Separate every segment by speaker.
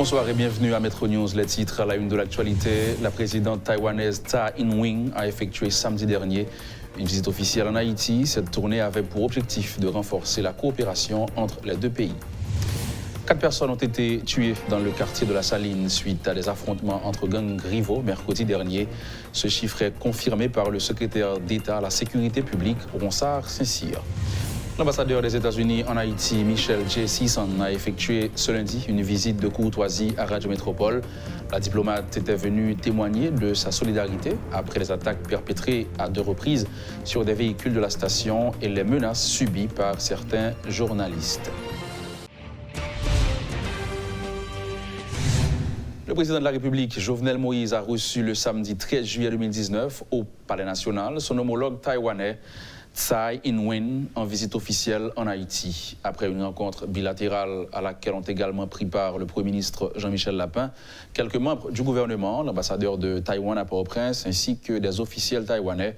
Speaker 1: Bonsoir et bienvenue à Metro News. Les titres à la une de l'actualité. La présidente taïwanaise Tsai Ing-wen a effectué samedi dernier une visite officielle en Haïti. Cette tournée avait pour objectif de renforcer la coopération entre les deux pays. 4 personnes ont été tuées dans le quartier de la Saline suite à des affrontements entre gangs rivaux mercredi dernier. Ce chiffre est confirmé par le secrétaire d'État à la sécurité publique, Ronsard Saint-Cyr. L'ambassadeur des États-Unis en Haïti, Michel J. Sisson, a effectué ce lundi une visite de courtoisie à Radio Métropole. La diplomate était venue témoigner de sa solidarité après les attaques perpétrées à 2 reprises sur des véhicules de la station et les menaces subies par certains journalistes. Le président de la République, Jovenel Moïse, a reçu le samedi 13 juillet 2019 au Palais national son homologue taïwanais Tsai Ing-wen en visite officielle en Haïti. Après une rencontre bilatérale à laquelle ont également pris part le Premier ministre Jean-Michel Lapin, quelques membres du gouvernement, l'ambassadeur de Taïwan à Port-au-Prince ainsi que des officiels taïwanais,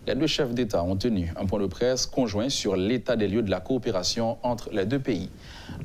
Speaker 1: les 2 chefs d'État ont tenu un point de presse conjoint sur l'état des lieux de la coopération entre les 2 pays.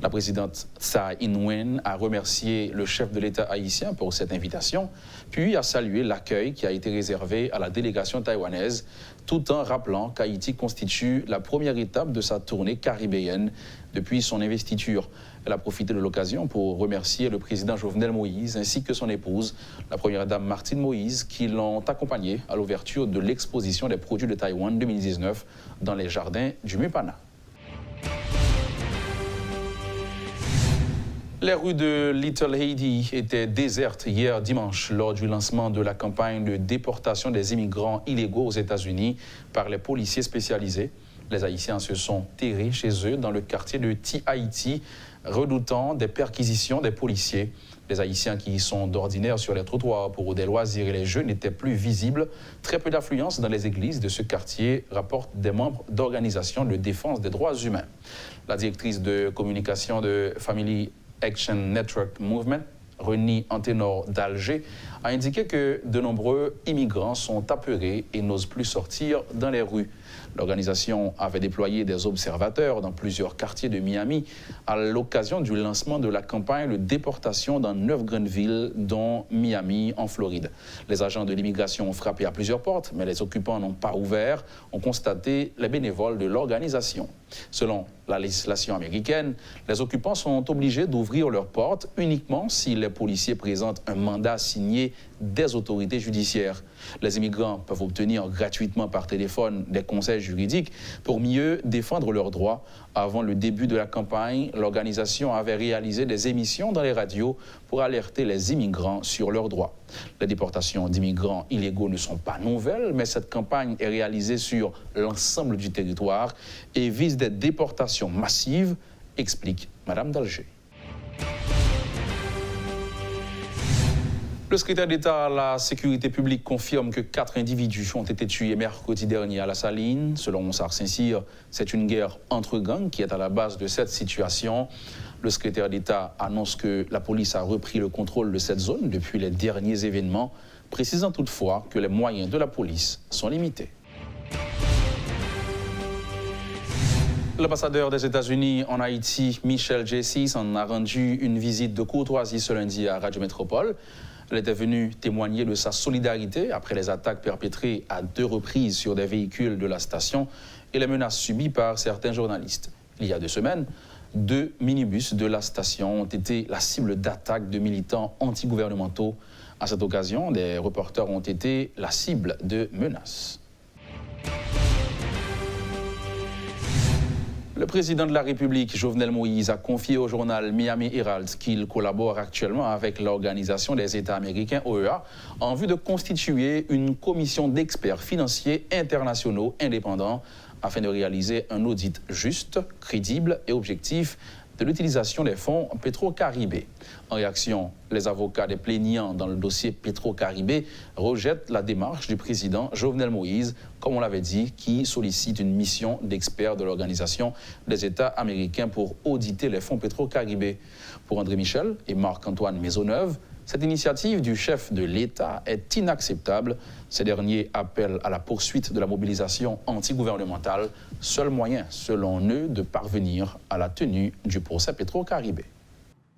Speaker 1: La présidente Tsai Ing-wen a remercié le chef de l'État haïtien pour cette invitation, puis a salué l'accueil qui a été réservé à la délégation taïwanaise, tout en rappelant qu'Haïti constitue la première étape de sa tournée caribéenne depuis son investiture. Elle a profité de l'occasion pour remercier le président Jovenel Moïse ainsi que son épouse, la première dame Martine Moïse, qui l'ont accompagné à l'ouverture de l'exposition des produits de Taïwan 2019 dans les jardins du Mupana. Les rues de Little Haiti étaient désertes hier dimanche lors du lancement de la campagne de déportation des immigrants illégaux aux États-Unis par les policiers spécialisés. Les Haïtiens se sont terrés chez eux dans le quartier de Ti-Haïti, redoutant des perquisitions des policiers. Les Haïtiens qui y sont d'ordinaire sur les trottoirs pour des loisirs et les jeux n'étaient plus visibles. Très peu d'affluence dans les églises de ce quartier, rapportent des membres d'organisations de défense des droits humains. La directrice de communication de Family Action Network Movement, Reni Anténor d'Alger, a indiqué que de nombreux immigrants sont apeurés et n'osent plus sortir dans les rues. L'organisation avait déployé des observateurs dans plusieurs quartiers de Miami à l'occasion du lancement de la campagne de déportation dans 9 grandes villes, dont Miami en Floride. Les agents de l'immigration ont frappé à plusieurs portes, mais les occupants n'ont pas ouvert, ont constaté les bénévoles de l'organisation. Selon la législation américaine, les occupants sont obligés d'ouvrir leurs portes uniquement si les policiers présentent un mandat signé des autorités judiciaires. Les immigrants peuvent obtenir gratuitement par téléphone des conseils juridiques pour mieux défendre leurs droits. Avant le début de la campagne, l'organisation avait réalisé des émissions dans les radios pour alerter les immigrants sur leurs droits. Les déportations d'immigrants illégaux ne sont pas nouvelles, mais cette campagne est réalisée sur l'ensemble du territoire et vise des déportations massives, explique Madame d'Alger. Le secrétaire d'État à la sécurité publique confirme que 4 individus ont été tués mercredi dernier à la Saline. Selon Ronsard Saint-Cyr, c'est une guerre entre gangs qui est à la base de cette situation. Le secrétaire d'État annonce que la police a repris le contrôle de cette zone depuis les derniers événements, précisant toutefois que les moyens de la police sont limités. L'ambassadeur des États-Unis en Haïti, Michel J. Sisson, a rendu une visite de courtoisie ce lundi à Radio Métropole. Elle était venue témoigner de sa solidarité après les attaques perpétrées à 2 reprises sur des véhicules de la station et les menaces subies par certains journalistes. Il y a 2 semaines, 2 minibus de la station ont été la cible d'attaques de militants antigouvernementaux. À cette occasion, des reporters ont été la cible de menaces. Le président de la République, Jovenel Moïse, a confié au journal Miami Herald qu'il collabore actuellement avec l'Organisation des États américains, OEA, en vue de constituer une commission d'experts financiers internationaux indépendants afin de réaliser un audit juste, crédible et objectif de l'utilisation des fonds Petro-Caribé. En réaction, les avocats des plaignants dans le dossier Petro-Caribé rejettent la démarche du président Jovenel Moïse, comme on l'avait dit, qui sollicite une mission d'experts de l'Organisation des États américains pour auditer les fonds Petro-Caribé. Pour André Michel et Marc-Antoine Maisonneuve, cette initiative du chef de l'État est inacceptable. Ces derniers appellent à la poursuite de la mobilisation antigouvernementale, seul moyen, selon eux, de parvenir à la tenue du procès Petro-Caribé.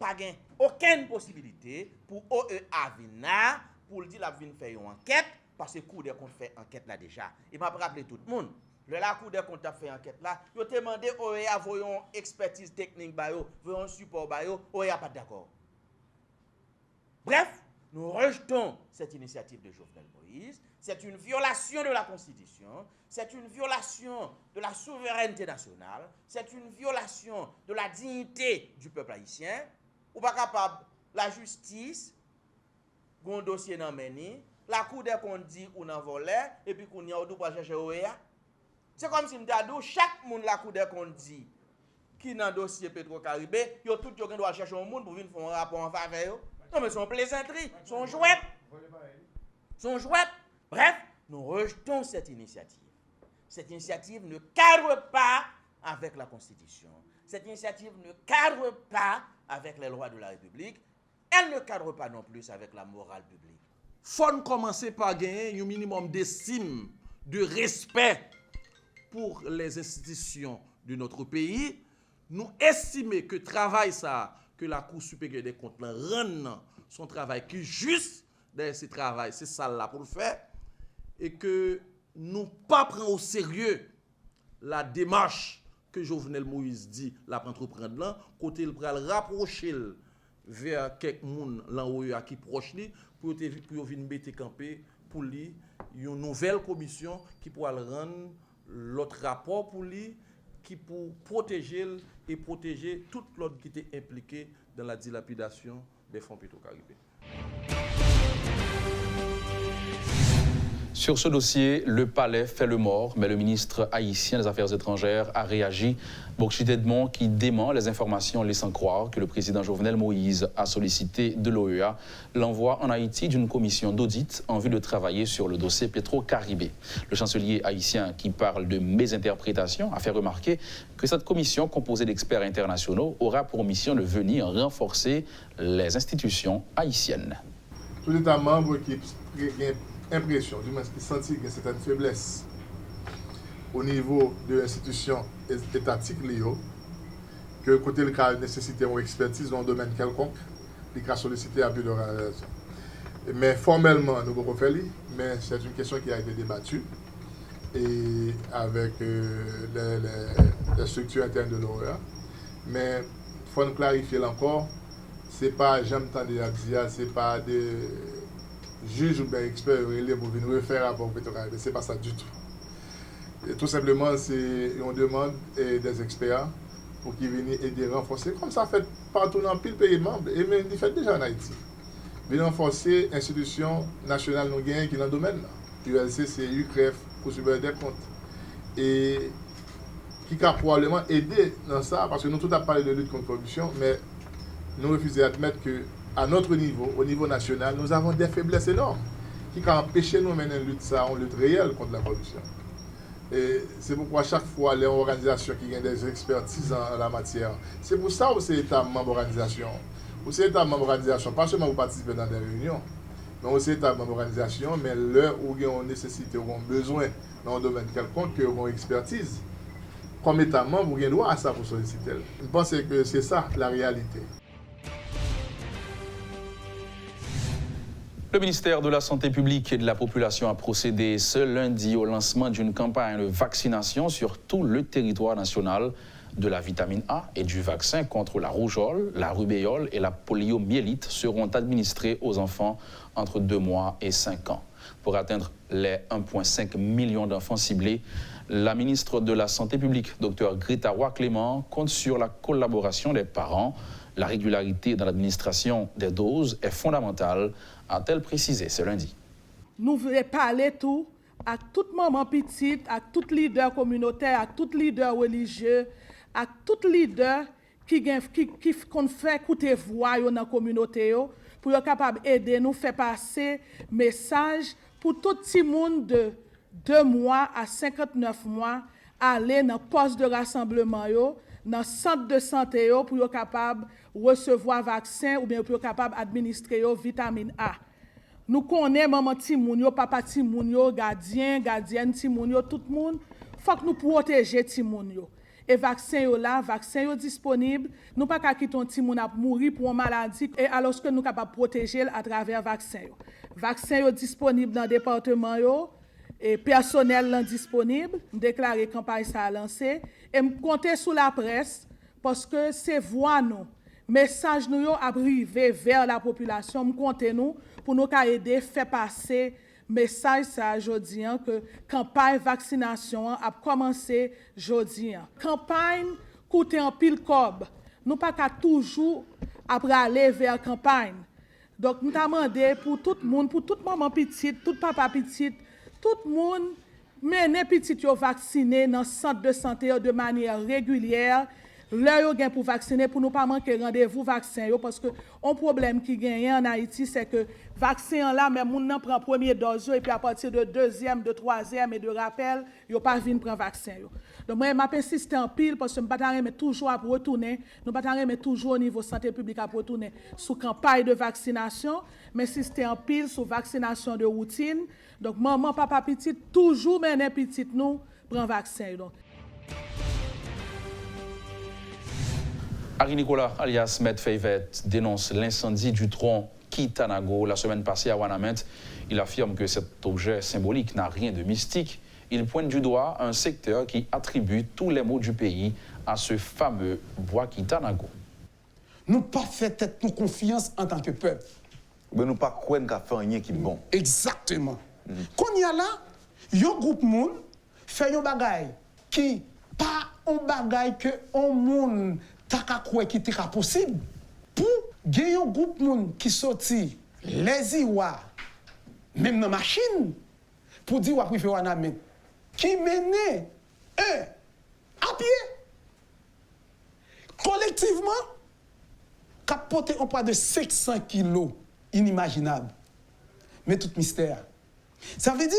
Speaker 2: Pas gain. aucune possibilité pour OEA venir pour dire la vin faire une enquête parce que Cour des comptes fait enquête là déjà. Il m'a rappelé tout le monde. La Cour des comptes a fait enquête là, il a demandé OEA voyons expertise technique ba yo, voyons support ba yo, OEA pas d'accord. Bref, nous rejetons cette initiative de Jovenel Moïse. C'est une violation de la Constitution, c'est une violation de la souveraineté nationale, c'est une violation de la dignité du peuple haïtien. Ou pas capable, la justice, un dossier dans meni, la Cour des comptes dit ou n'en volait, et puis qu'on y a ou pas chercher OEA. C'est comme si nous chaque monde la Cour des comptes dit qui dans le dossier Petro-Caribé, yo tout yo doit chercher un monde pour venir faire un rapport en faveur. Non mais son plaisanterie, son jouet. Son jouet. Bref, nous rejetons cette initiative. Cette initiative ne cadre pas avec la Constitution. Cette initiative ne cadre pas avec les lois de la République. Elle ne cadre pas non plus avec la morale publique.
Speaker 3: Faut commencer par gagner un minimum d'estime, de respect pour les institutions de notre pays. Nous estimons que le travail ça, que la Cour supérieure des comptes rend son travail qui est juste dans ce travail, c'est ça là pour le faire, et que nous pas prendre au sérieux la démarche que Jovenel Moïse dit la entreprendre là, côté il pral rapprocher vers quelques monde là où qui proche li pour venir mettre camper pour lui une nouvelle commission qui pourra rendre l'autre rapport pour lui qui pour protéger et protéger tout l'autre qui était impliqué dans la dilapidation des fonds Petro-Caribé.
Speaker 1: Sur ce dossier, le palais fait le mort, mais le ministre haïtien des Affaires étrangères a réagi. Bourchid Edmond qui dément les informations laissant croire que le président Jovenel Moïse a sollicité de l'OEA l'envoi en Haïti d'une commission d'audit en vue de travailler sur le dossier Petro-Caribé. Le chancelier haïtien qui parle de mésinterprétation a fait remarquer que cette commission composée d'experts internationaux aura pour mission de venir renforcer les institutions haïtiennes.
Speaker 4: Tout État membre qui impression, du moins qui sentit qu'il y a certaines faiblesses au niveau de l'institution étatique que côté le cas nécessité une expertise dans un domaine quelconque, il a sollicité un peu de réalisation. Mais formellement, nous pouvons faire, mais c'est une question qui a été débattue et avec les structures internes de l'OEA. Mais il faut nous clarifier encore, c'est pas, j'aime tant de dire, c'est pas des juge ou bien expert pour venir refaire un rapport Petro-Caribé, ce n'est pas ça du tout. Et tout simplement, on demande des experts pour qu'ils viennent aider à renforcer, comme ça fait partout dans le pays membre, et même ils fait déjà en Haïti. Venir renforcer l'institution nationale nous gagne qui est dans le domaine. ULC, c'est UCREF, pour supérieur des comptes. Et qui a probablement aidé dans ça, parce que nous tout a parlé de lutte contre la corruption, mais nous refusons d'admettre que à notre niveau, au niveau national, nous avons des faiblesses énormes qui ont empêché nous de mener une lutte réelle contre la corruption. Et c'est pourquoi chaque fois, les organisations qui ont des expertises en la matière, c'est pour ça que c'est État membre organisation. Vous êtes État membre organisation, pas seulement vous participez dans des réunions, mais aussi État membre organisation, mais l'heure où vous avez une nécessité, où vous avez besoin dans un domaine quelconque, que vous avez une expertise, comme État membre, vous avez droit à ça pour solliciter. Je pense que c'est ça la réalité.
Speaker 1: Le ministère de la Santé publique et de la Population a procédé ce lundi au lancement d'une campagne de vaccination sur tout le territoire national de la vitamine A et du vaccin contre la rougeole, la rubéole et la poliomyélite seront administrés aux enfants entre 2 mois et 5 ans. Pour atteindre les 1,5 million d'enfants ciblés, la ministre de la Santé publique, Dr Greta Roy-Clément, compte sur la collaboration des parents. La régularité dans l'administration des doses est fondamentale, a-t-elle précisé ce lundi.
Speaker 5: Nous voulons parler tout à toute maman petite, à tout leader communautaire, à tout leader religieux, à tout leader qui fait écouter voix dans la communauté pour être capable d'aider nous faire passer message pour tout le monde de 2 mois à 59 mois aller dans le poste de rassemblement dans le centre de santé pour être capable de recevoir vaccin ou bien pour être capable d'administrer vitamine A. Nous connaissons maman Timoun, papa Timoun, gardien, gardienne Timoun, tout le monde. Il faut que nous protégions Timoun. et vaccin yo là, vaccin yo disponible. Nous pas qu'à quitter un petit moun ap mourir pour une maladie et alors que nous capable protéger à travers vaccin yo. Vaccin yo disponible dans département yo et personnel là disponible. Déclarer campagne ça lancé et me compter sur la presse parce que c'est voix nous. Message nous yo arrivé vers la population, me compter nous pour nous aider faire passer message ça jodi que campagne vaccination a commencé jodi. Campagne coûte en pile cob. Nous pas qu'à toujours après aller vers campagne. Donc nous t'a demandé pour tout le monde, pour toute maman petite, tout papa petite, tout le monde mener petit yo vacciner dans centre de santé de manière régulière. L'heure yo gen pour vacciner pour nous pas manquer rendez-vous vaccin yo parce que un problème qui gagne en Haïti c'est que vaccin là même moun nan prend première dose et puis à partir de deuxième, de troisième et de rappel, yo pas vinn prendre vaccin yo. Donc moi m'a insisté en pile parce que m'pa remet toujours à retourner, nous pas remet toujours au niveau santé publique à retourner sous campagne de vaccination, mais insister en pile sur vaccination de routine. Donc maman, papa petite toujours mener petite nous prend vaccin donc.
Speaker 1: Harry Nicolas, alias Maître Feyvet, dénonce l'incendie du tronc Kitanago la semaine passée à Ouanamet. Il affirme que cet objet symbolique n'a rien de mystique. Il pointe du doigt un secteur qui attribue tous les maux du pays à ce fameux bois Kitanago.
Speaker 6: Nous pas fait tête nous confiance en tant que peuple.
Speaker 7: Mais nous pas croire qu'à faire rien qui est bon.
Speaker 6: Exactement. Qu'on y a là, yon groupe moun fait yon bagay qui pas un bagay que on moun ta ka croire qui était possible pour gagner un groupe moun qui sorti les iwa même dans machine pour dire ou après faire Ouanamet qui menait à pied collectivement qui a porté un poids de 500 kilos inimaginable mais tout mystère ça veut dire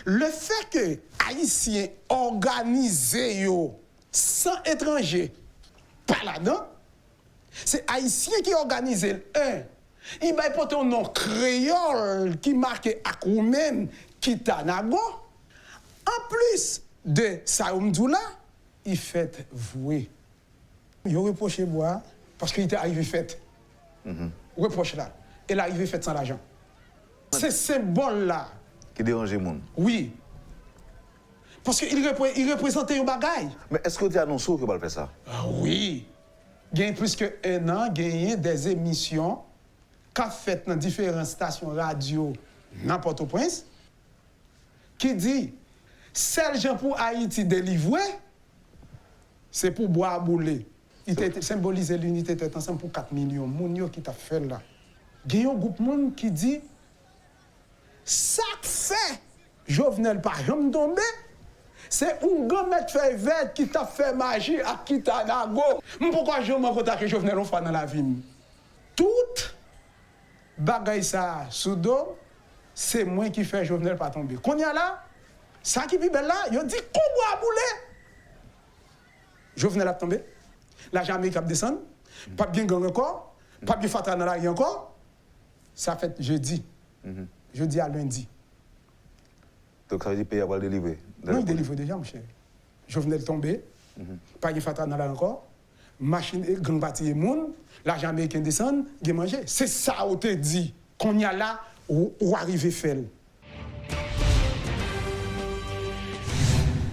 Speaker 6: le fait que Haïtiens organisés yo sans étrangers pas là-dedans. C'est Haïtien qui organise il va porter un nom créole qui marque Akoumen Kitanago. En plus de Saoumdoula, il fait vouer. Il reproche bois parce qu'il était arrivé fait. Reproche là. Et l'arrivée faite sans l'argent. C'est symbole là.
Speaker 7: Qui dérange le monde.
Speaker 6: Oui. Parce qu'il représentait un bagaille.
Speaker 7: Mais est-ce que tu as annoncé que va faire ça?
Speaker 6: Ah oui. Il y a plus qu'un an, il y a des émissions qu'a faites dans différentes stations radio dans Port-au-Prince qui dit celle gens pour Haïti délivré, c'est pour boire bouler. Il était symbolisé l'unité tête ensemble pour 4 millions de moun qui t'a fait là. Il y a un groupe de monde qui dit ça fait Jovenel par jamais tombé. C'est un grand Maître Feyvet qui t'a fait magie à Kitanago. Pourquoi je m'en compte que Jovenel on fait dans la vie? Tout bagaille ça sous dos, c'est moi qui fais Jovenel pas tomber. Qu'on y a là, ça qui est belle là, il dit comment à bouler. Jovenel a tombé. La Jamaïque a descendu. Pas bien gang encore, pas bien fatra dans la rue encore. Ça fait jeudi. Jeudi à lundi.
Speaker 7: Donc ça veut dire que le pays va le délivrer?
Speaker 6: Non, il délivre déjà, mon cher. Jovenel tombé, pas de fatra dans la encore, machine, gang bâti et moun, l'argent américain descend, il manger. C'est ça où te dit qu'on y a là où arriver faire.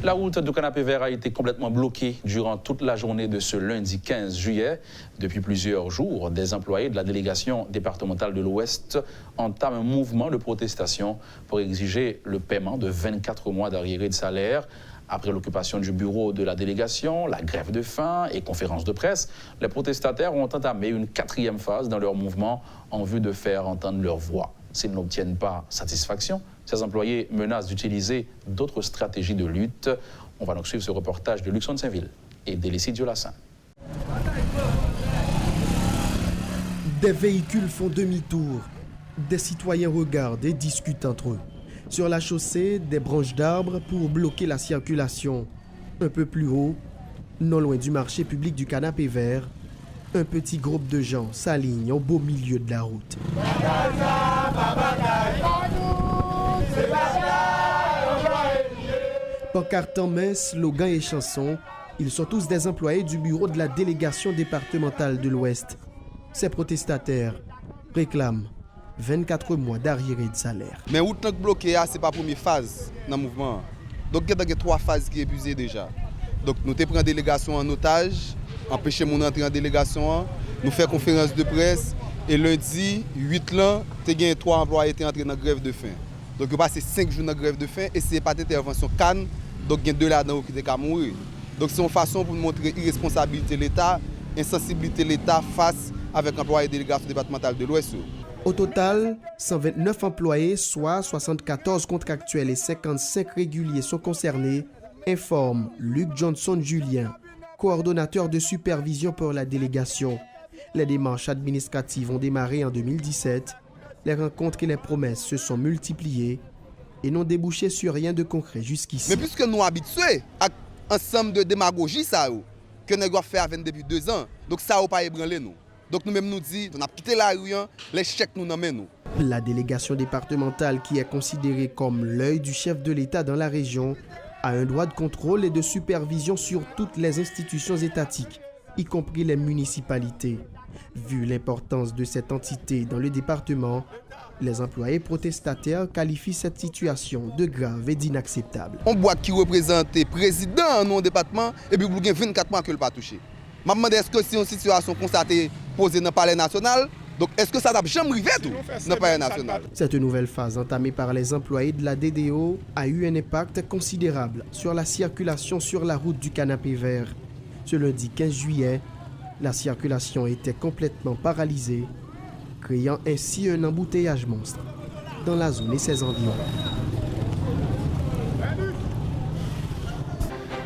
Speaker 1: La route du Canapé Vert a été complètement bloquée durant toute la journée de ce lundi 15 juillet. Depuis plusieurs jours, des employés de la délégation départementale de l'Ouest entament un mouvement de protestation pour exiger le paiement de 24 mois d'arriérés de salaire. Après l'occupation du bureau de la délégation, la grève de faim et conférences de presse, les protestataires ont entamé une 4e phase dans leur mouvement en vue de faire entendre leur voix. S'ils n'obtiennent pas satisfaction, ces employés menacent d'utiliser d'autres stratégies de lutte. On va donc suivre ce reportage de Luxon Saint-Ville et d'Élicide Diolassin.
Speaker 8: Des véhicules font demi-tour. Des citoyens regardent et discutent entre eux. Sur la chaussée, des branches d'arbres pour bloquer la circulation. Un peu plus haut, non loin du marché public du Canapé Vert, un petit groupe de gens s'aligne au beau milieu de la route. Pancarte en main, slogans et chansons, Ils sont tous des employés du bureau de la délégation départementale de l'Ouest. Ces protestataires réclament 24 mois d'arriérés de salaire.
Speaker 9: Mais où tant que bloqué, ce n'est pas la première phase dans le mouvement. Donc il y a 3 phases qui sont épuisées déjà. Donc nous avons pris la délégation en otage, empêcher mon entrée en délégation, nous faisons conférence de presse et lundi, 8 ans, il y a 3 employés qui sont entrés dans la grève de faim. Donc il y a passé 5 jours dans la grève de faim et ce n'est pas d'intervention canne, donc il y a 2 là-dedans qui sont mourir. Donc c'est une façon pour nous montrer l'irresponsabilité de l'État, insensibilité de l'État face avec l'employé de la délégation départementale de l'Ouest.
Speaker 8: Au total, 129 employés, soit 74 contractuels et 55 réguliers sont concernés, informe Luc Johnson-Julien, coordonnateur de supervision pour la délégation. Les démarches administratives ont démarré en 2017. Les rencontres et les promesses se sont multipliées et n'ont débouché sur rien de concret jusqu'ici.
Speaker 9: Mais puisque nous habitués à un ensemble de démagogie que nous avons fait depuis 2 ans, donc ça n'a pas ébranlé nous. Donc nous-mêmes nous disons, on a quitté la rue, les chèques nous n'emmènent nous.
Speaker 8: La délégation départementale, qui est considérée comme l'œil du chef de l'État dans la région, a un droit de contrôle et de supervision sur toutes les institutions étatiques, y compris les municipalités. Vu l'importance de cette entité dans le département, les employés protestataires qualifient cette situation de grave et d'inacceptable.
Speaker 9: On boîte qui représente le président dans le département et puis vous avez 24 mois que le pas touché. Je me demande est-ce que c'est une situation constatée posée dans le palais national, donc est-ce que ça n'a jamais arrivé tout dans le palais national?
Speaker 8: Cette nouvelle phase entamée par les employés de la DDO a eu un impact considérable sur la circulation sur la route du Canapé Vert. Ce lundi 15 juillet, la circulation était complètement paralysée, créant ainsi un embouteillage monstre dans la zone et ses environs.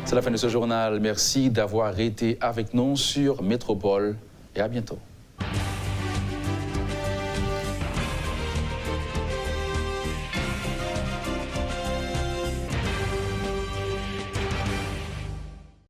Speaker 1: C'est la fin de ce journal. Merci d'avoir été avec nous sur Métropole et à bientôt.